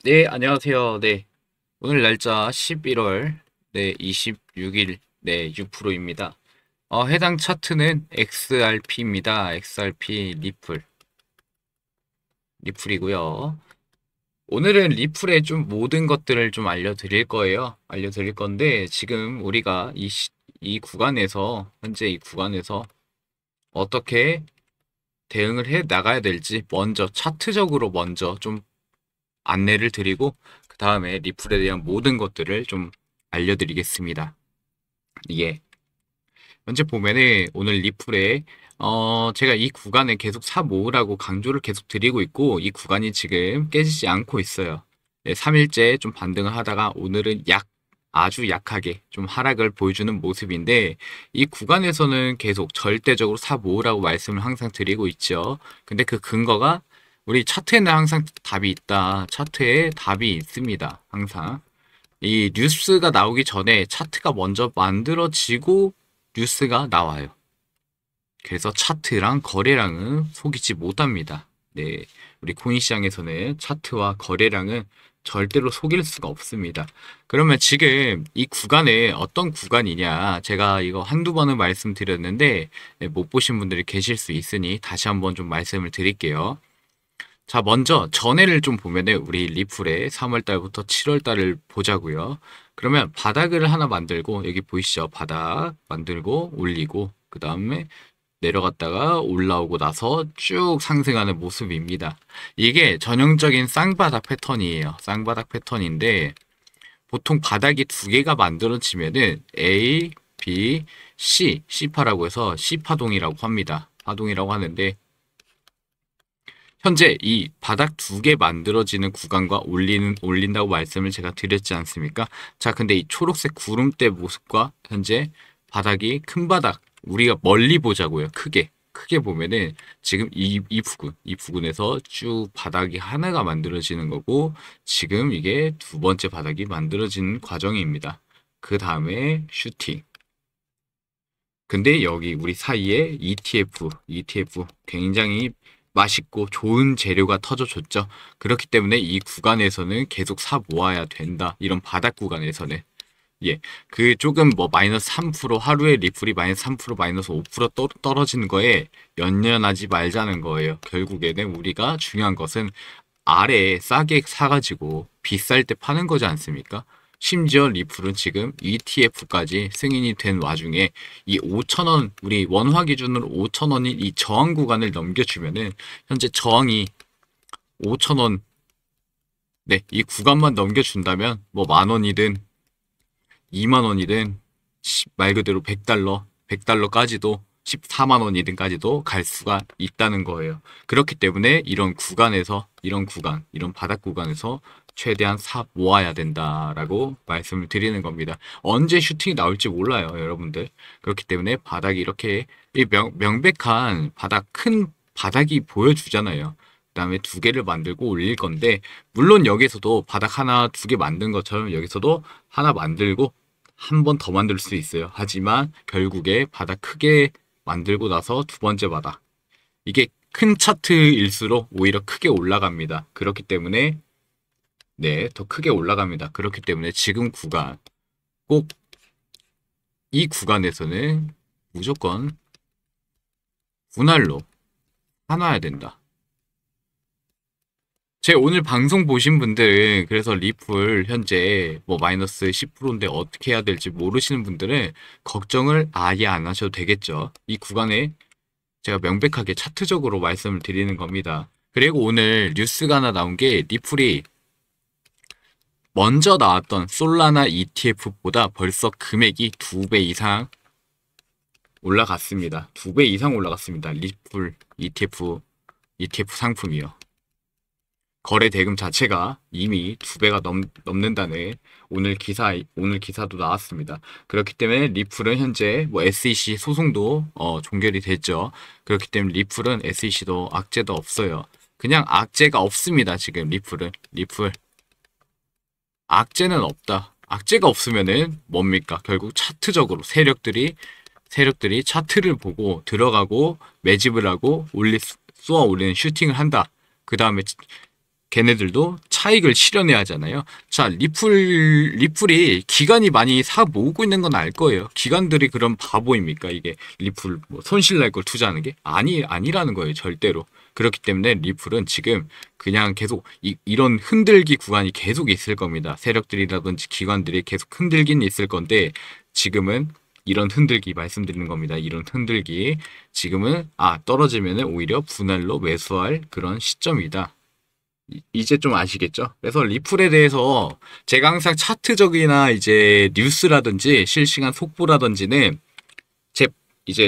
네, 안녕하세요. 네, 오늘 날짜 11월 26일 6%입니다. 해당 차트는 XRP입니다. XRP 리플이고요. 오늘은 리플의 좀 모든 것들을 좀 알려드릴 거예요. 알려드릴 건데 지금 우리가 이 구간에서 현재 이 구간에서 어떻게 대응을 해 나가야 될지 먼저 차트적으로 먼저 좀 안내를 드리고 그 다음에 리플에 대한 모든 것들을 좀 알려드리겠습니다. 이게 현재 보면은 오늘 리플에 제가 이 구간에 계속 사 모으라고 강조를 계속 드리고 있고 이 구간이 지금 깨지지 않고 있어요. 네, 3일째 좀 반등을 하다가 오늘은 아주 약하게 좀 하락을 보여주는 모습인데 이 구간에서는 계속 절대적으로 사 모으라고 말씀을 항상 드리고 있죠. 근데 그 근거가 우리 차트에는 항상 답이 있다. 차트에 답이 있습니다. 항상. 이 뉴스가 나오기 전에 차트가 먼저 만들어지고 뉴스가 나와요. 그래서 차트랑 거래량은 속이지 못합니다. 네, 우리 코인 시장에서는 차트와 거래량은 절대로 속일 수가 없습니다. 그러면 지금 이 구간에 어떤 구간이냐? 제가 이거 한두 번은 말씀드렸는데 못 보신 분들이 계실 수 있으니 다시 한번 좀 말씀을 드릴게요. 자, 먼저 전해를 좀 보면은 우리 리플의 3월 달부터 7월 달을 보자고요. 그러면 바닥을 하나 만들고 여기 보이시죠? 바닥 만들고 올리고 그 다음에 내려갔다가 올라오고 나서 쭉 상승하는 모습입니다. 이게 전형적인 쌍바닥 패턴이에요. 쌍바닥 패턴인데 보통 바닥이 두 개가 만들어지면은 A, B, C파라고 해서 C파동이라고 합니다. 파동이라고 하는데 현재 이 바닥 두 개 만들어지는 구간과 올린다고 말씀을 제가 드렸지 않습니까? 자, 근데 이 초록색 구름대 모습과 현재 바닥이 큰 바닥, 우리가 멀리 보자고요. 크게 보면은 지금 이 부근에서 쭉 바닥이 하나가 만들어지는 거고, 지금 이게 두 번째 바닥이 만들어지는 과정입니다. 그 다음에 슈팅. 근데 여기 우리 사이에 ETF 굉장히 맛있고 좋은 재료가 터져줬죠. 그렇기 때문에 이 구간에서는 계속 사 모아야 된다. 이런 바닥 구간에서는. 예. 그 조금 뭐 마이너스 3% 하루에 리플이 마이너스 3% 마이너스 5% 떨어지는 거에 연연하지 말자는 거예요. 결국에는 우리가 중요한 것은 아래에 싸게 사가지고 비쌀 때 파는 거지 않습니까? 심지어 리플은 지금 ETF까지 승인이 된 와중에 이 5,000원, 우리 원화 기준으로 5,000원인 이 저항 구간을 넘겨주면은 현재 저항이 5,000원, 네, 이 구간만 넘겨준다면 뭐 만 원이든 2만 원이든 말 그대로 100달러까지도 14만 원이든까지도 갈 수가 있다는 거예요. 그렇기 때문에 이런 바닥 구간에서 최대한 사 모아야 된다라고 말씀을 드리는 겁니다. 언제 슈팅이 나올지 몰라요, 여러분들. 그렇기 때문에 바닥이 이렇게 명백한 큰 바닥이 보여주잖아요. 그다음에 두 개를 만들고 올릴 건데 물론 여기서도 바닥 하나 두 개 만든 것처럼 여기서도 하나 만들고 한 번 더 만들 수 있어요. 하지만 결국에 바닥 크게 만들고 나서 두 번째 바닥. 이게 큰 차트일수록 오히려 크게 올라갑니다. 그렇기 때문에 네, 더 크게 올라갑니다. 그렇기 때문에 지금 구간 꼭 이 구간에서는 무조건 분할로 사놔야 된다. 제 오늘 방송 보신 분들은 그래서 리플 현재 뭐 마이너스 10%인데 어떻게 해야 될지 모르시는 분들은 걱정을 아예 안 하셔도 되겠죠. 이 구간에 제가 명백하게 차트적으로 말씀을 드리는 겁니다. 그리고 오늘 뉴스가 하나 나온 게 리플이 먼저 나왔던 솔라나 ETF보다 벌써 금액이 2배 이상 올라갔습니다. 2배 이상 올라갔습니다. 리플 ETF 상품이요. 거래 대금 자체가 이미 2배가 넘는다는 오늘 기사도 나왔습니다. 그렇기 때문에 리플은 현재 뭐 SEC 소송도 종결이 됐죠. 그렇기 때문에 리플은 SEC도 악재도 없어요. 그냥 악재가 없습니다. 지금 리플 악재는 없다. 악재가 없으면은 뭡니까? 결국 차트적으로 세력들이 차트를 보고 들어가고 매집을 하고 쏘아 올리는 슈팅을 한다. 그 다음에 걔네들도 차익을 실현해야 하잖아요. 자, 리플이 기관이 많이 사 모으고 있는 건 알 거예요. 기관들이 그럼 바보입니까? 이게 리플 뭐 손실 날 걸 투자하는 게 아니라는 거예요. 절대로. 그렇기 때문에 리플은 지금 그냥 계속 이런 흔들기 구간이 계속 있을 겁니다. 세력들이라든지 기관들이 계속 흔들긴 있을 건데 지금은 이런 흔들기 말씀드리는 겁니다. 이런 흔들기 지금은 떨어지면은 오히려 분할로 매수할 그런 시점이다. 이제 좀 아시겠죠? 그래서 리플에 대해서 제가 항상 차트적이나 이제 뉴스라든지 실시간 속보라든지는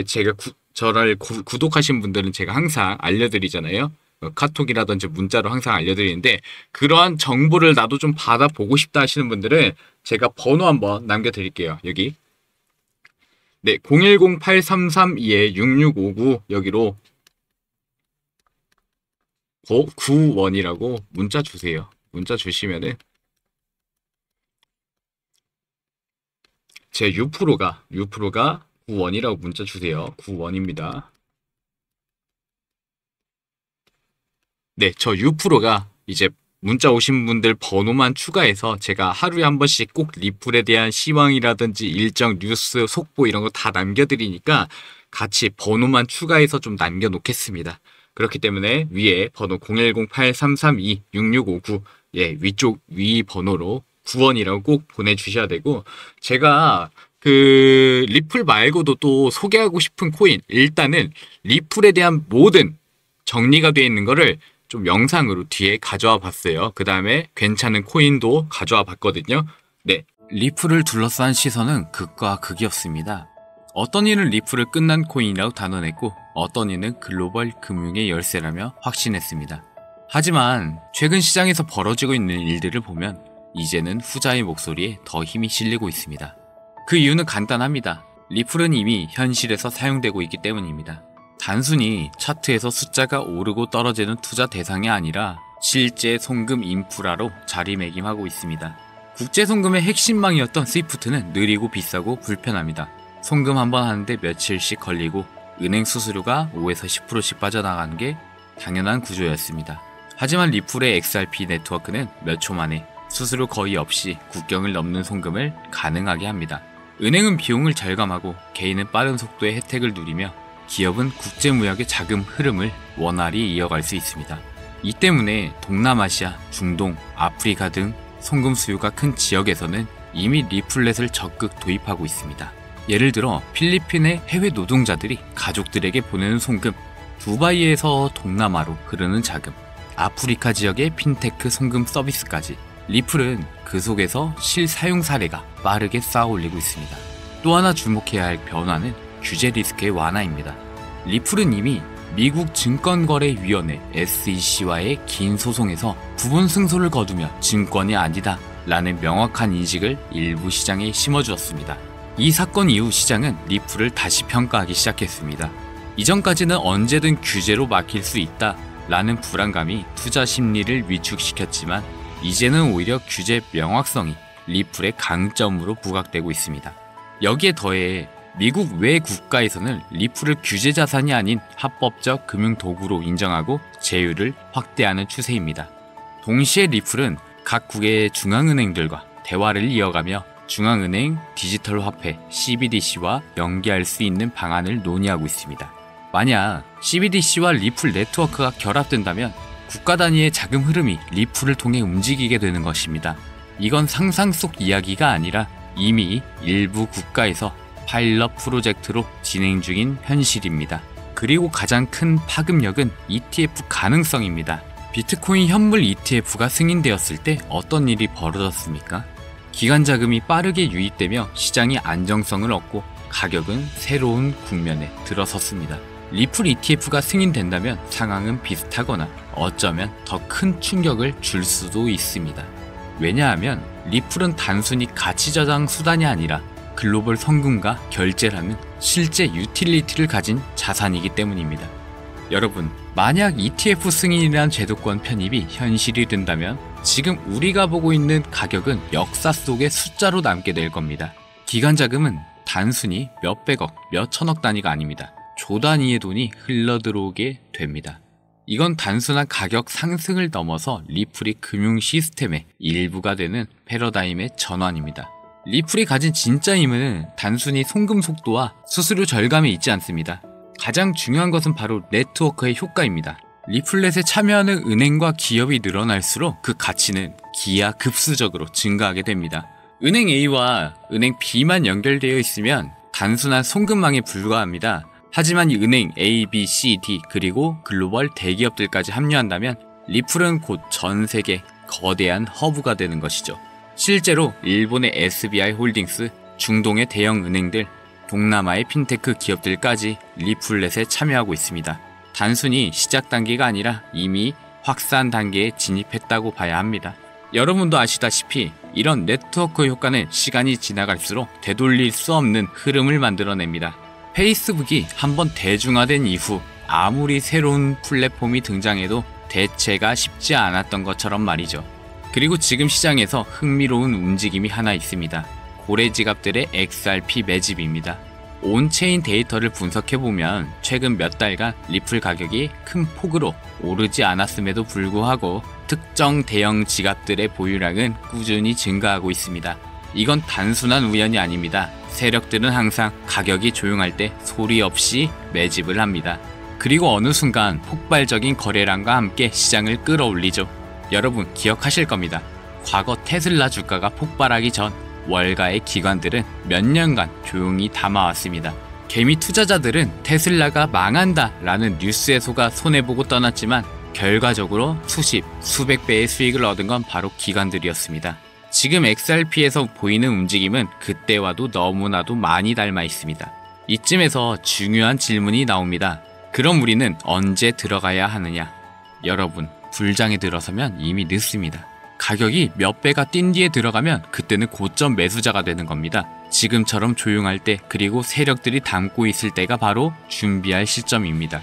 제가 저를 구독하신 분들은 제가 항상 알려드리잖아요. 카톡이라든지 문자로 항상 알려드리는데 그러한 정보를 나도 좀 받아보고 싶다 하시는 분들은 제가 번호 한번 남겨드릴게요. 여기. 네, 010-8332-6659 여기로 91이라고 문자 주세요. 문자 주시면은 제 유프로가 91이라고 문자 주세요. 91입니다. 네, 저 유프로가 이제 문자 오신 분들 번호만 추가해서 제가 하루에 한 번씩 꼭 리플에 대한 시황이라든지 일정 뉴스 속보 이런 거 다 남겨드리니까 같이 번호만 추가해서 좀 남겨놓겠습니다. 그렇기 때문에 위에 번호 010-8332-6659 위 번호로 9원이라고 꼭 보내주셔야 되고 제가 그 리플 말고도 또 소개하고 싶은 코인 일단은 리플에 대한 모든 정리가 되어 있는 거를 좀 영상으로 뒤에 가져와 봤어요. 그 다음에 괜찮은 코인도 가져와 봤거든요. 네, 리플을 둘러싼 시선은 극과 극이었습니다. 어떤 이는 리플을 끝난 코인이라고 단언했고 어떤 이는 글로벌 금융의 열쇠라며 확신했습니다. 하지만 최근 시장에서 벌어지고 있는 일들을 보면 이제는 후자의 목소리에 더 힘이 실리고 있습니다. 그 이유는 간단합니다. 리플은 이미 현실에서 사용되고 있기 때문입니다. 단순히 차트에서 숫자가 오르고 떨어지는 투자 대상이 아니라 실제 송금 인프라로 자리매김하고 있습니다. 국제 송금의 핵심망이었던 스위프트는 느리고 비싸고 불편합니다. 송금 한번 하는데 며칠씩 걸리고 은행 수수료가 5에서 10%씩 빠져나가는 게 당연한 구조였습니다. 하지만 리플의 XRP 네트워크는 몇 초 만에 수수료 거의 없이 국경을 넘는 송금을 가능하게 합니다. 은행은 비용을 절감하고 개인은 빠른 속도의 혜택을 누리며 기업은 국제무역의 자금 흐름을 원활히 이어갈 수 있습니다. 이 때문에 동남아시아, 중동, 아프리카 등 송금 수요가 큰 지역에서는 이미 리플렛을 적극 도입하고 있습니다. 예를 들어 필리핀의 해외 노동자들이 가족들에게 보내는 송금, 두바이에서 동남아로 흐르는 자금, 아프리카 지역의 핀테크 송금 서비스까지 리플은 그 속에서 실사용 사례가 빠르게 쌓아올리고 있습니다. 또 하나 주목해야 할 변화는 규제 리스크의 완화입니다. 리플은 이미 미국 증권거래위원회 SEC와의 긴 소송에서 부분 승소를 거두며 증권이 아니다 라는 명확한 인식을 일부 시장에 심어주었습니다. 이 사건 이후 시장은 리플을 다시 평가하기 시작했습니다. 이전까지는 언제든 규제로 막힐 수 있다 라는 불안감이 투자 심리를 위축시켰지만 이제는 오히려 규제 명확성이 리플의 강점으로 부각되고 있습니다. 여기에 더해 미국 외 국가에서는 리플을 규제 자산이 아닌 합법적 금융 도구로 인정하고 제휴를 확대하는 추세입니다. 동시에 리플은 각국의 중앙은행들과 대화를 이어가며 중앙은행 디지털 화폐 CBDC와 연계할 수 있는 방안을 논의하고 있습니다. 만약 CBDC와 리플 네트워크가 결합된다면 국가 단위의 자금 흐름이 리플을 통해 움직이게 되는 것입니다. 이건 상상 속 이야기가 아니라 이미 일부 국가에서 파일럿 프로젝트로 진행 중인 현실입니다. 그리고 가장 큰 파급력은 ETF 가능성입니다. 비트코인 현물 ETF가 승인되었을 때 어떤 일이 벌어졌습니까? 기관 자금이 빠르게 유입되며 시장이 안정성을 얻고 가격은 새로운 국면에 들어섰습니다. 리플 ETF가 승인된다면 상황은 비슷하거나 어쩌면 더 큰 충격을 줄 수도 있습니다. 왜냐하면 리플은 단순히 가치 저장 수단이 아니라 글로벌 성금과 결제라는 실제 유틸리티를 가진 자산이기 때문입니다. 여러분, 만약 ETF 승인이란 제도권 편입이 현실이 된다면 지금 우리가 보고 있는 가격은 역사 속의 숫자로 남게 될 겁니다. 기관 자금은 단순히 몇백억, 몇천억 단위가 아닙니다. 조 단위의 돈이 흘러들어오게 됩니다. 이건 단순한 가격 상승을 넘어서 리플이 금융 시스템의 일부가 되는 패러다임의 전환입니다. 리플이 가진 진짜 힘은 단순히 송금 속도와 수수료 절감에 있지 않습니다. 가장 중요한 것은 바로 네트워크의 효과입니다. 리플렛에 참여하는 은행과 기업이 늘어날수록 그 가치는 기하급수적으로 증가하게 됩니다. 은행 A와 은행 B만 연결되어 있으면 단순한 송금망에 불과합니다. 하지만 이 은행 A, B, C, D 그리고 글로벌 대기업들까지 합류한다면 리플은 곧 전 세계 거대한 허브가 되는 것이죠. 실제로 일본의 SBI 홀딩스, 중동의 대형 은행들, 동남아의 핀테크 기업들까지 리플렛에 참여하고 있습니다. 단순히 시작 단계가 아니라 이미 확산 단계에 진입했다고 봐야 합니다. 여러분도 아시다시피 이런 네트워크 효과는 시간이 지나갈수록 되돌릴 수 없는 흐름을 만들어냅니다. 페이스북이 한번 대중화된 이후 아무리 새로운 플랫폼이 등장해도 대체가 쉽지 않았던 것처럼 말이죠. 그리고 지금 시장에서 흥미로운 움직임이 하나 있습니다. 고래 지갑들의 XRP 매집입니다. 온체인 데이터를 분석해보면 최근 몇 달간 리플 가격이 큰 폭으로 오르지 않았음에도 불구하고 특정 대형 지갑들의 보유량은 꾸준히 증가하고 있습니다. 이건 단순한 우연이 아닙니다. 세력들은 항상 가격이 조용할 때 소리 없이 매집을 합니다. 그리고 어느 순간 폭발적인 거래량과 함께 시장을 끌어올리죠. 여러분 기억하실 겁니다. 과거 테슬라 주가가 폭발하기 전 월가의 기관들은 몇 년간 조용히 담아왔습니다. 개미 투자자들은 테슬라가 망한다 라는 뉴스에 속아 손해보고 떠났지만 결과적으로 수백 배의 수익을 얻은 건 바로 기관들이었습니다. 지금 XRP에서 보이는 움직임은 그때와도 너무나도 많이 닮아 있습니다. 이쯤에서 중요한 질문이 나옵니다. 그럼 우리는 언제 들어가야 하느냐? 여러분, 불장에 들어서면 이미 늦습니다. 가격이 몇 배가 뛴 뒤에 들어가면 그때는 고점 매수자가 되는 겁니다. 지금처럼 조용할 때 그리고 세력들이 담고 있을 때가 바로 준비할 시점입니다.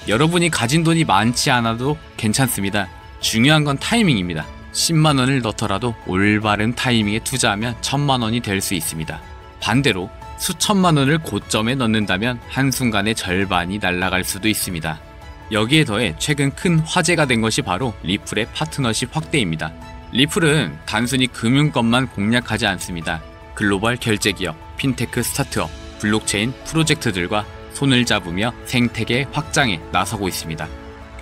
여러분이 가진 돈이 많지 않아도 괜찮습니다. 중요한 건 타이밍입니다. 10만원을 넣더라도 올바른 타이밍에 투자하면 1000만원이 될 수 있습니다. 반대로 수천만원을 고점에 넣는다면 한순간에 절반이 날아갈 수도 있습니다. 여기에 더해 최근 큰 화제가 된 것이 바로 리플의 파트너십 확대입니다. 리플은 단순히 금융권만 공략하지 않습니다. 글로벌 결제기업, 핀테크 스타트업, 블록체인 프로젝트들과 손을 잡으며 생태계 확장에 나서고 있습니다.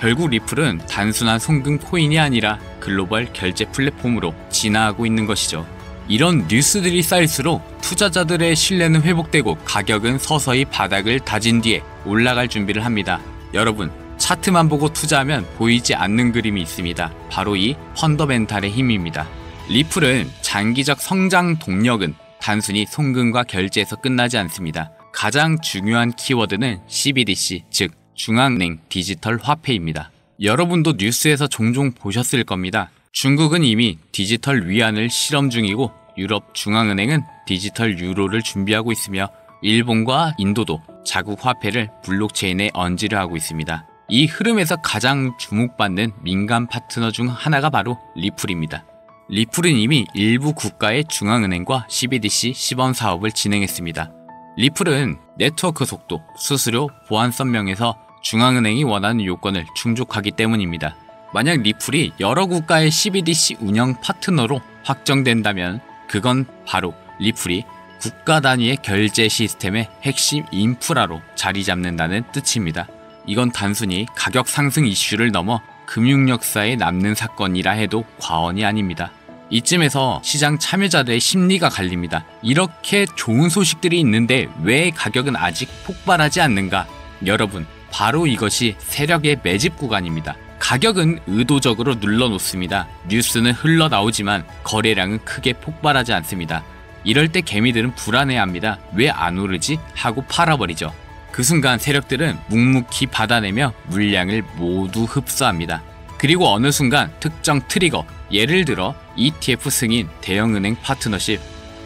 결국 리플은 단순한 송금 코인이 아니라 글로벌 결제 플랫폼으로 진화하고 있는 것이죠. 이런 뉴스들이 쌓일수록 투자자들의 신뢰는 회복되고 가격은 서서히 바닥을 다진 뒤에 올라갈 준비를 합니다. 여러분, 차트만 보고 투자하면 보이지 않는 그림이 있습니다. 바로 이 펀더멘탈의 힘입니다. 리플은 장기적 성장 동력은 단순히 송금과 결제에서 끝나지 않습니다. 가장 중요한 키워드는 CBDC, 즉 중앙은행 디지털 화폐입니다. 여러분도 뉴스에서 종종 보셨을 겁니다. 중국은 이미 디지털 위안을 실험 중이고 유럽 중앙은행은 디지털 유로를 준비하고 있으며 일본과 인도도 자국 화폐를 블록체인에 얹으려 하고 있습니다. 이 흐름에서 가장 주목받는 민간 파트너 중 하나가 바로 리플입니다. 리플은 이미 일부 국가의 중앙은행과 CBDC 시범 사업을 진행했습니다. 리플은 네트워크 속도, 수수료, 보안성 면에서 중앙은행이 원하는 요건을 충족하기 때문입니다. 만약 리플이 여러 국가의 CBDC 운영 파트너로 확정된다면 그건 바로 리플이 국가 단위의 결제 시스템의 핵심 인프라로 자리 잡는다는 뜻입니다. 이건 단순히 가격 상승 이슈를 넘어 금융 역사에 남는 사건이라 해도 과언이 아닙니다. 이쯤에서 시장 참여자들의 심리가 갈립니다. 이렇게 좋은 소식들이 있는데 왜 가격은 아직 폭발하지 않는가? 여러분, 바로 이것이 세력의 매집 구간입니다. 가격은 의도적으로 눌러놓습니다. 뉴스는 흘러나오지만 거래량은 크게 폭발하지 않습니다. 이럴 때 개미들은 불안해합니다. 왜 안 오르지? 하고 팔아버리죠. 그 순간 세력들은 묵묵히 받아내며 물량을 모두 흡수합니다. 그리고 어느 순간 특정 트리거, 예를 들어 ETF 승인, 대형은행 파트너십,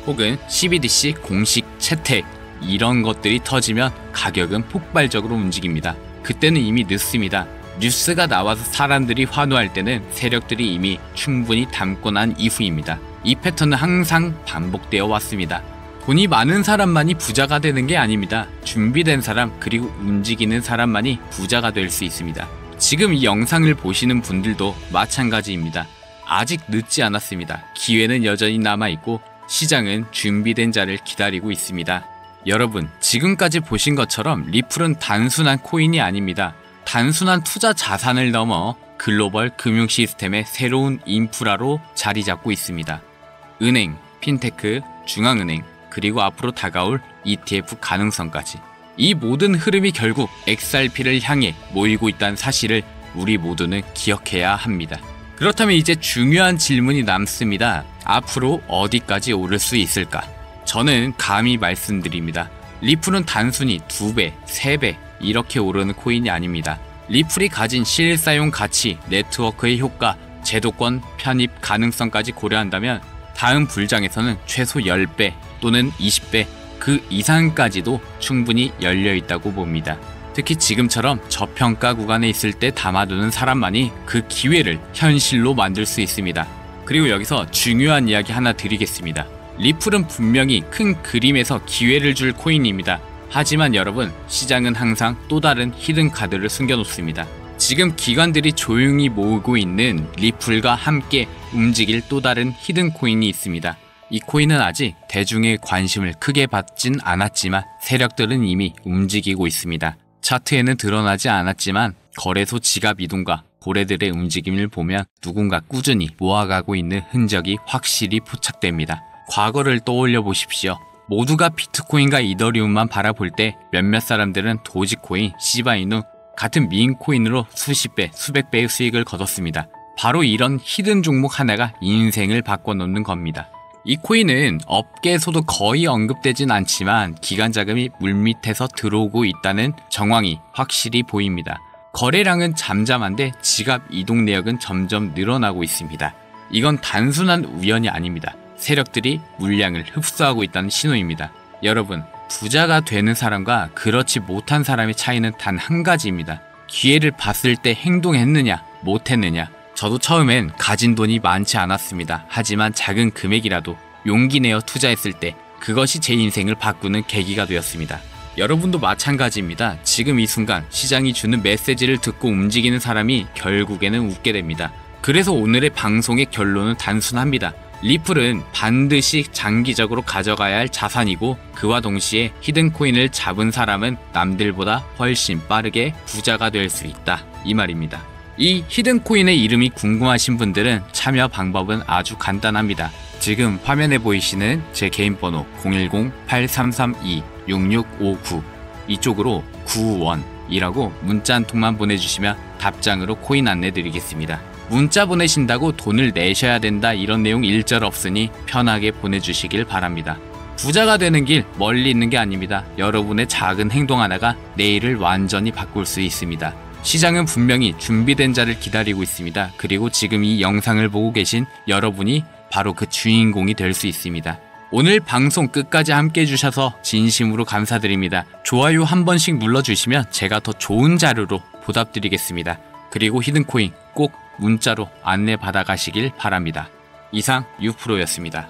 혹은 CBDC 공식 채택, 이런 것들이 터지면 가격은 폭발적으로 움직입니다. 그때는 이미 늦습니다. 뉴스가 나와서 사람들이 환호할 때는 세력들이 이미 충분히 담고 난 이후입니다. 이 패턴은 항상 반복되어 왔습니다. 돈이 많은 사람만이 부자가 되는 게 아닙니다. 준비된 사람 그리고 움직이는 사람만이 부자가 될 수 있습니다. 지금 이 영상을 보시는 분들도 마찬가지입니다. 아직 늦지 않았습니다. 기회는 여전히 남아있고 시장은 준비된 자를 기다리고 있습니다. 여러분, 지금까지 보신 것처럼 리플은 단순한 코인이 아닙니다. 단순한 투자 자산을 넘어 글로벌 금융 시스템의 새로운 인프라로 자리 잡고 있습니다. 은행, 핀테크, 중앙은행, 그리고 앞으로 다가올 ETF 가능성까지. 이 모든 흐름이 결국 XRP를 향해 모이고 있다는 사실을 우리 모두는 기억해야 합니다. 그렇다면 이제 중요한 질문이 남습니다. 앞으로 어디까지 오를 수 있을까? 저는 감히 말씀드립니다. 리플은 단순히 2배, 3배 이렇게 오르는 코인이 아닙니다. 리플이 가진 실사용 가치, 네트워크의 효과, 제도권 편입 가능성까지 고려한다면 다음 불장에서는 최소 10배 또는 20배 그 이상까지도 충분히 열려있다고 봅니다. 특히 지금처럼 저평가 구간에 있을 때 담아두는 사람만이 그 기회를 현실로 만들 수 있습니다. 그리고 여기서 중요한 이야기 하나 드리겠습니다. 리플은 분명히 큰 그림에서 기회를 줄 코인입니다. 하지만 여러분, 시장은 항상 또 다른 히든 카드를 숨겨놓습니다. 지금 기관들이 조용히 모으고 있는 리플과 함께 움직일 또 다른 히든 코인이 있습니다. 이 코인은 아직 대중의 관심을 크게 받진 않았지만 세력들은 이미 움직이고 있습니다. 차트에는 드러나지 않았지만 거래소 지갑 이동과 고래들의 움직임을 보면 누군가 꾸준히 모아가고 있는 흔적이 확실히 포착됩니다. 과거를 떠올려 보십시오. 모두가 비트코인과 이더리움만 바라볼 때 몇몇 사람들은 도지코인, 시바이누 같은 밈코인으로 수십 배, 수백 배의 수익을 거뒀습니다. 바로 이런 히든 종목 하나가 인생을 바꿔놓는 겁니다. 이 코인은 업계에서도 거의 언급되진 않지만 기관 자금이 물밑에서 들어오고 있다는 정황이 확실히 보입니다. 거래량은 잠잠한데 지갑 이동 내역은 점점 늘어나고 있습니다. 이건 단순한 우연이 아닙니다. 세력들이 물량을 흡수하고 있다는 신호입니다. 여러분, 부자가 되는 사람과 그렇지 못한 사람의 차이는 단 한 가지입니다. 기회를 봤을 때 행동했느냐, 못했느냐. 저도 처음엔 가진 돈이 많지 않았습니다. 하지만 작은 금액이라도 용기 내어 투자했을 때 그것이 제 인생을 바꾸는 계기가 되었습니다. 여러분도 마찬가지입니다. 지금 이 순간 시장이 주는 메시지를 듣고 움직이는 사람이 결국에는 웃게 됩니다. 그래서 오늘의 방송의 결론은 단순합니다. 리플은 반드시 장기적으로 가져가야 할 자산이고 그와 동시에 히든코인을 잡은 사람은 남들보다 훨씬 빠르게 부자가 될 수 있다. 이 말입니다. 이 히든코인의 이름이 궁금하신 분들은 참여 방법은 아주 간단합니다. 지금 화면에 보이시는 제 개인 번호 010-8332-6659 이쪽으로 9원이라고 문자 한 통만 보내주시면 답장으로 코인 안내 드리겠습니다. 문자 보내신다고 돈을 내셔야 된다 이런 내용 일절 없으니 편하게 보내주시길 바랍니다. 부자가 되는 길 멀리 있는 게 아닙니다. 여러분의 작은 행동 하나가 내일을 완전히 바꿀 수 있습니다. 시장은 분명히 준비된 자를 기다리고 있습니다. 그리고 지금 이 영상을 보고 계신 여러분이 바로 그 주인공이 될 수 있습니다. 오늘 방송 끝까지 함께 해주셔서 진심으로 감사드립니다. 좋아요 한 번씩 눌러주시면 제가 더 좋은 자료로 보답드리겠습니다. 그리고 히든코인 꼭 문자로 안내 받아가시길 바랍니다. 이상 유프로였습니다.